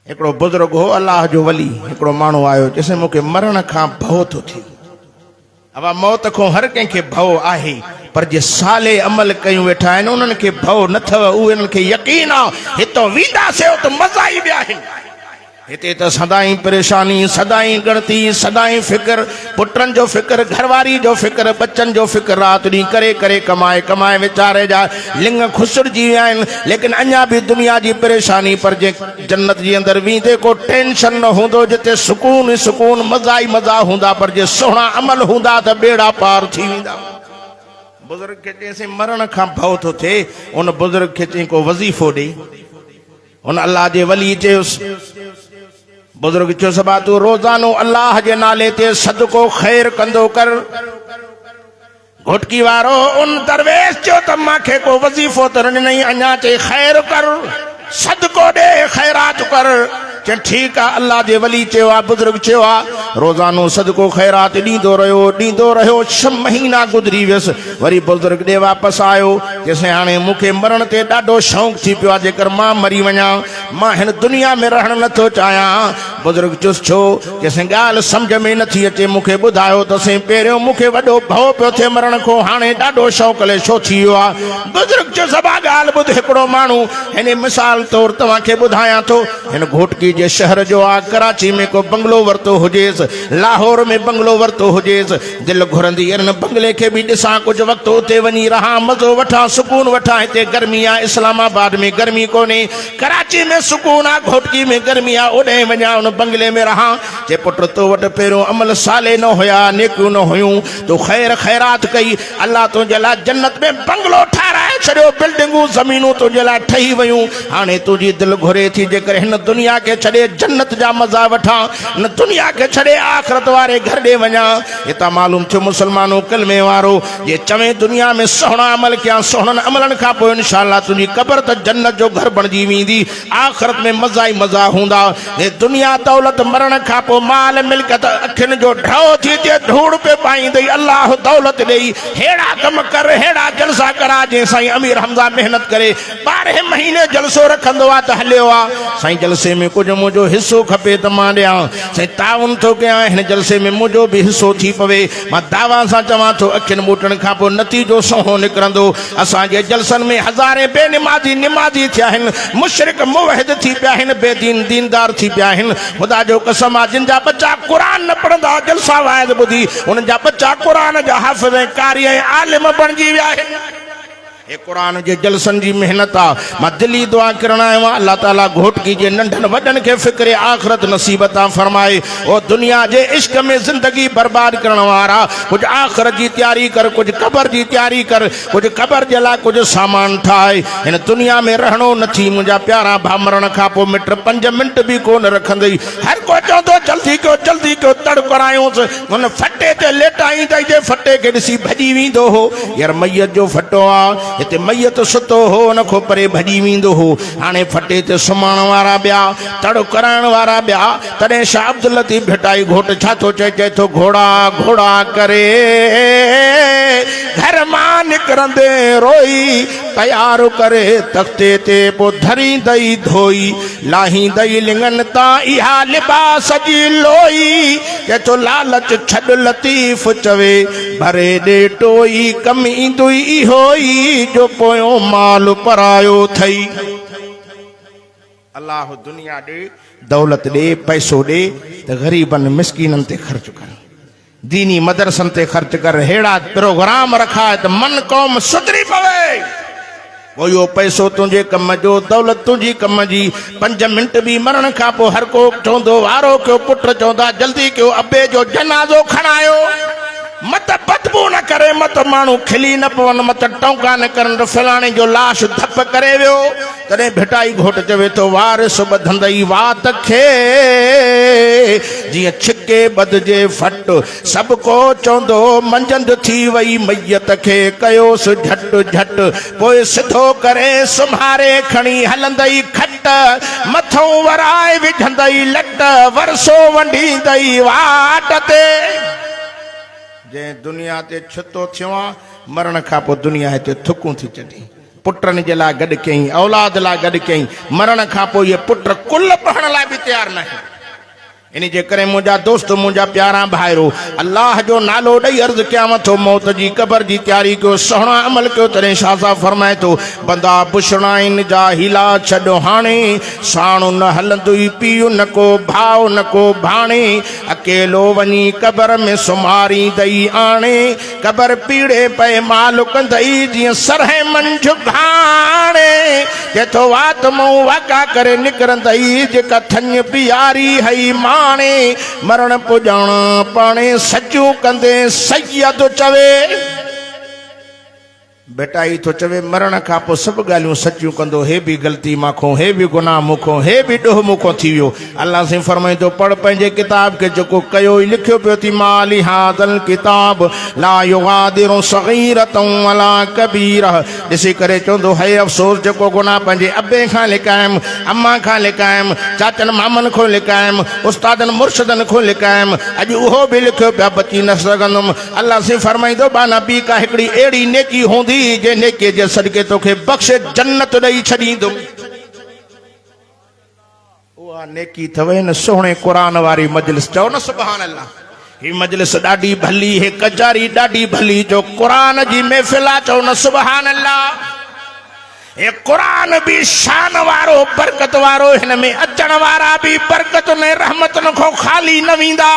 एकड़ो बुजुर्ग हो अल्लाह जो वली एकड़ो मानू आयो जैसे मुके मरण का भव तो थी अब मौत को हर कंहिंखे भव आहे पर जे साले अमल कयूं वेठा आहिनि उन्हनि खे भव न अथव उन्हनि खे यकीन आहे हितो वेंदासीं त मज़ा ई ॿिया आहिनि हिते त सदाई परेशानी सदाई गणती सदाई फिक्र पुटन जो फिक्र घरवारी जो फिक्र बच्चन जो फिक्र रात ॾींहुं करे करे कमाए कमाए वीचारे जा लिंग खुसड़जी विया आहिनि लेकिन अञा भी दुनिया जी परेशानी पर जे जन्नत जे अंदर वेंदे को टेंशन न हूंदो जिते सुकून ई सुकून मज़ा ई मज़ा हूंदा पर जे सुहिणा अमल हूंदा त बेड़ा पार थी वेंदा बुजुर्ग खे चईंसीं मरण खां भउ थो थिए उन बुजुर्ग खे चई को वज़ीफ़ो ॾे उन अल्लाह जे वली चयोसि बुजुर्ग चयो सबा तू रोजानो अल्लाह जे नाले ते सदको खैर कंदो कर घुटकी वारो उन दरवेश चयो त मांखे को वज़ीफ़ो त न ॾिनई अञा चई खैर कर सदको ॾे खैरात कर चल ठीक है अल्लाह जे वली चयो आहे बुजुर्ग चयो आहे रोजानो सदको खैरात ॾींदो रहियो 6 महीना गुज़री वियसि वरी बुजुर्ग ॾे वापसि आयो चयसि हाणे मूंखे मरण ते ॾाढो शौक़ु थी पियो आहे जेकर मां मरी वञा मां हिन दुनिया में रहणु नथो चाहियां बुजुर्ग चुस छो चयसि ॻाल्हि सम्झ में नथी अचे मूंखे ॿुधायो त साईं पहिरियों मूंखे वॾो भउ पियो थिए मरण खां हाणे ॾाढो शौक़ु ले छो थी वियो आहे बुजुर्ग चयो सभा ॻाल्हि ॿुध हिकिड़ो माण्हू हिन मिसाल तौरु तव्हांखे ॿुधायां थो हिन घोटकी जे शहर जो आहे कराची में को बंगलो वरितो हुजेसि लाहौर में बंगलो वरितो हुजेसि दिलि घुरंदी हिन बंगले खे बि ॾिसां कुझु वक़्तु उते वञी रहां मज़ो वठां सुकून वठां हिते गर्मी आहे इस्लामाबाद में गर्मी कोन्हे कराची में सुकून आहे घोटकी में गर्मी आहे ओॾे वञा उन बंगले में रहां जे पुट तो वटि पहिरियों अमल साले न हुया नेकियूं न हुयूं तो खैर खैरात कई अल्लाह तुंहिंजे लाइ जन्नत में बंगलो ठाराए छॾियो बिल्डिंगूं ज़मीनूं तुंहिंजे लाइ ठही वयूं हाणे तुंहिंजी दिलि घुरे थी जेकर हिन दुनिया खे छॾे जन्नत जा मज़ा वठां न दुनिया के छड़े आखिरत वारे घर ॾे वञा हितां मालूम थियो मुसलमानों कलमे वारो जे चवे दुनिया में सुहिणा अमल कया सुहिणनि अमलनि खां पोइ इंशाअल्लाह तुंहिंजी क़ब्र त जन्नत जो घर बणिजी वेंदी आखिरत में मज़ा ई मज़ा हूंदा हे दुनिया दौलत मरण खां पोइ माल मिल्कियत अखियुनि जो ढो थी थिए धूड़ पे पाईंदई अल्लाह दौलत ॾेई हेड़ा कम कर हेड़ा जलसा करा जे साईं अमीर हमज़ा मेहनत करे 12 महीने जलसो रखंदो आहे त हलियो आहे साईं जलसे में कुझु मुंहिंजो हिस्सो खपे त मां ॾियां साईं ताउन थो कयां हिन जलसे में मुंहिंजो बि हिस्सो थी पवे मां दावा सां चवां थो अखियुनि ॿूटनि खां पोइ नतीजो सुहिणो निकिरंदो असांजे जलसनि में हज़ारे बेनिमाज़ी निमाज़ी थिया आहिनि मुशरिक मुवहिद थी पिया आहिनि बेदीन दीनदार थी पिया आहिनि ख़ुदा जो कसम आहे जिन जा बच्चा क़ुर न पढ़ंदा जलसा वाइद ॿुधी उन्हनि जा बच्चा क़ुर जा हाफ़िज़ ऐं कारी ऐं आलिम बणिजी विया आहिनि ये कुरान जे जलसन जी मेहनत आ मां दिली दुआ करण आयो अल्लाह ताला घोटकी जे नंढन वडन के फिक्रे आखिरत नसीबता फरमाए ओ दुनिया जे इश्क में जिंदगी बर्बाद करण वारा कुछ आखिरत जी तैयारी कर कुछ कब्र जी तैयारी कर कुछ कब्र जे ला कुछ सामान ठाए इन दुनिया में रहणो नथी मुंजा प्यारा भा मरण खा पो मिट 5 मिनट भी कोन रखंदई हर को चंदो जल्दी को तड़ करायोस उन फटे ते लेटाई दई जे फटे के दिसी भजी विंदो हो यार मैयत जो फटो आ इते मैयत सुतो हो न को परे भजी विंदो हो हाने फटे ते सुमाण वारा ब्या तड़ कराइण वारा ब्या तडे शाह अब्दुल लतीफ भेटाई घोट छा तो चे तो घोड़ा घोड़ा करे घर मां निकरंदे रोई तैयार करे तख्ते ते पो धरी दई धोई लाही दई लिंगन ता इहा लिबास जी लोई के तो लालच छड लतीफ चवे भरे दे टोई कम इंदुई होई जो पोयो माल परायो थई अल्लाह दुनिया दे दौलत दे पैसो दे त गरीबन मिस्कीनन ते खर्च कर दीनी मदरसन ते खर्च कर हेड़ा प्रोग्राम रखा है त मन कौम सुधरी पवे वो यो पैसो तुझे कम जो दौलत तुझी कम जी 5 मिनट भी मरण का पो हर को चौंदो वारो क्यों पुत्र चौंदा जल्दी क्यों अबे जो जनाजो खणायो मत बदबू न करे मत मानू खिली न पवन मत टोंका न करन फलाने जो लाश धप करे वियो तने भेटाई घोट चवे तो वारिस बधंदई वात खे जी छिके बदजे फट सब को चौंदो मंजंद थी वई मैयत खे कयोस झट झट पोए सिधो करे सुम्हारे खणी हलंदई खट मथों वराए विझंदई लट वरसो वंडींदई वाट ते जे दुनिया ते छतो थियो मरण खां पोइ दुनिया हिते थुकूं थी चढ़ी पुटनि जे लाइ गॾु कयईं औलाद लाइ गॾु कयईं मरण खां पोइ इहे पुट कुल पढ़ण लाइ बि तैयार नहीं। इन जे करे मुंहिंजा दोस्त मुंहिंजा प्यारा भाइरो अल्लाह जो नालो ॾेई अर्ज़ कयां थो मौत जी क़बर जी तैयारी कयो सुहिणा अमल कयो। तॾहिं शाह साहब फरमाए थो बंदा पुछणा आहिनि जा हीला छॾो हाणे साणु न हलंदुई पीउ न को भाउ न को भाणे अकेलो वञी क़बर में सुम्हारी दई आणे क़बर पीड़े पए माल कंदई जीअं सरहे मंझ घाणे जेथो वात मूं वाका करे निकिरंदई जेका थञ पियारी हई माणे मरण पुॼाण पाणे सचूं कंदे सैयद चवे बेटा ही तो चवे मरण का पो सब गालियों सच्चियों कंदो हे भी गलती माखो हे भी गुनाह मुखो हे भी डोह मुखो थी वियो। अल्लाह से फरमाए तो पढ़ पंहिंजे किताब के जो कयो ही लिखियो पियो थी माली हादल किताब ला युगादिरु सगीरतन वला कबीरा ॾिसी करे चवंदो है अफ़सोस जो गुनाह पंहिंजे अबे खां लिकायम अम्मा खां लिकायम चाचन मामन खां लिकायम उस्तादन मुर्शदन खां लिकायम अॼु उहो भी लिखियो पिया बची न सघंदुमि। अल्लाह से फरमाईंदो बाना बी का हिकिड़ी अहिड़ी नेकी हूंदी जे नेके जे सदके तोखे बख़्शे जन्नत ॾेई छॾींदुमि। उहा नेकी अथव न सोहणे क़ुरान वारी मजलिस चओ न सुभान अल्लाह। ही मजलिस ॾाढी भली हे कजारी ॾाढी भली जो क़ुरान जी महफ़िल आहे चओ न सुभान अल्लाह। हे क़ुरान भी शान वारो बरकत वारो हिन में अचण वारा भी बरकत ने रहमतन खां खाली न वेंदा।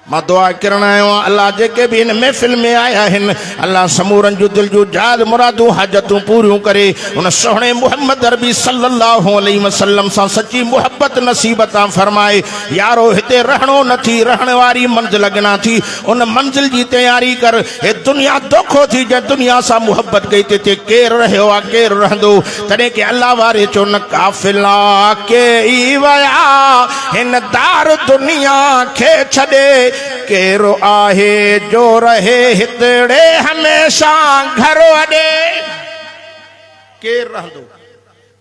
मां दुआ करण आयो अल्लाह जेके भी इन महफिल में आया आहिनि अल्लाह समूरन जो दिल जो जाद मुरादूं हाजतूं पूरियूं करे उन सोहणे मुहम्मद अरबी सल्लल्लाहु अलैहि वसल्लम सां सच्ची मोहब्बत नसीब अता फरमाए। यारो हिते रहणो नथी रहण वारी मंजिल अॻियां थी उन मंजिल जी तैयारी कर। हे दुनिया दोखो थी जे दुनिया सां मोहब्बत कई ते केरु रहियो आहे केरु रहंदो तॾहिं के अल्लाह वारे चो न काफ़िला के ई वया हिन दार दुनिया खे छॾे केरो आहे जो रहे हितड़े हमेशा घर वॾे केर रहंदो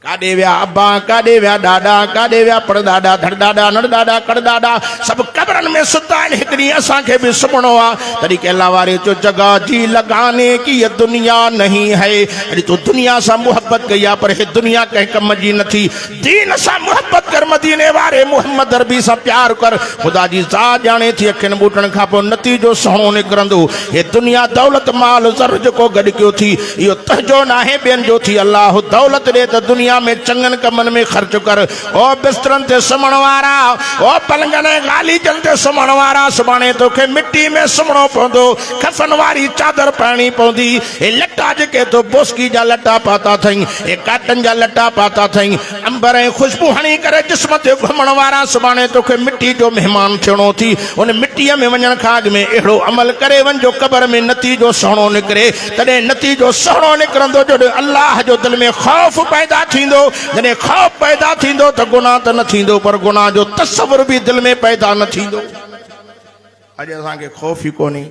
काॾे विया अब्बा काॾे विया ॾाॾा काॾे विया परॾाॾा धड़ॾाॾा नड़ॾाॾा कड़ॾाॾा सभु क़बरनि में सुता आहिनि हिकिड़ी असांखे बि सुम्हणो आहे। तॾहिं के अल्लाह वारे चो जगह जी लगाने की ये दुनिया नहीं है। अॼु तूं दुनिया सां मोहब्बत कई आहे पर हे दुनिया कंहिं कम जी नथी। दीन सां मोहब्बत कर मदीने वारे मुहम्मद अरबी सां प्यार कर ख़ुदा जी ज़ात ॼाणे थी अखियुनि ॿूटनि खां पोइ नतीजो सुहिणो निकिरंदो। हे दुनिया दौलत माल ज़र जेको गॾु कयो थी इहो तुंहिंजो न आहे ॿियनि जो थी। अल्लाह दौलत ॾे त दुनिया में चंगन कमन में खर्च कर। ओ बिस्तरन ते सुम्हण वारा ओ पलंगन गालीजन ते सुम्हण वारा सुभाणे तोखे मिट्टी में सुम्हणो पवंदो कफन वारी चादर पाइणी पवंदी। हे लटा जेके तो बोस्की जा लटा पाता अथई हे काटन जा लटा पाता अथई अंबर ऐं खुशबू हणी करे जिस्म ते घुमण वारा सुभाणे तोखे मिट्टी जो मेहमान थियणो थी। उन मिट्टीअ में वञण खां अॻु में अहिड़ो अमल करे वञ जो क़बर में नतीजो सुहिणो निकिरे। तॾहिं नतीजो सुहिणो निकिरंदो जो अल्लाह जो दिल में खौफ़ पैदा थी जॾहिं खौफ़ पैदा थींदो त गुनाह त न थींदो पर गुनाह जो तसव्वुर भी दिल में पैदा न थींदो। अॼु असांखे खौफ़ ई कोन्हे।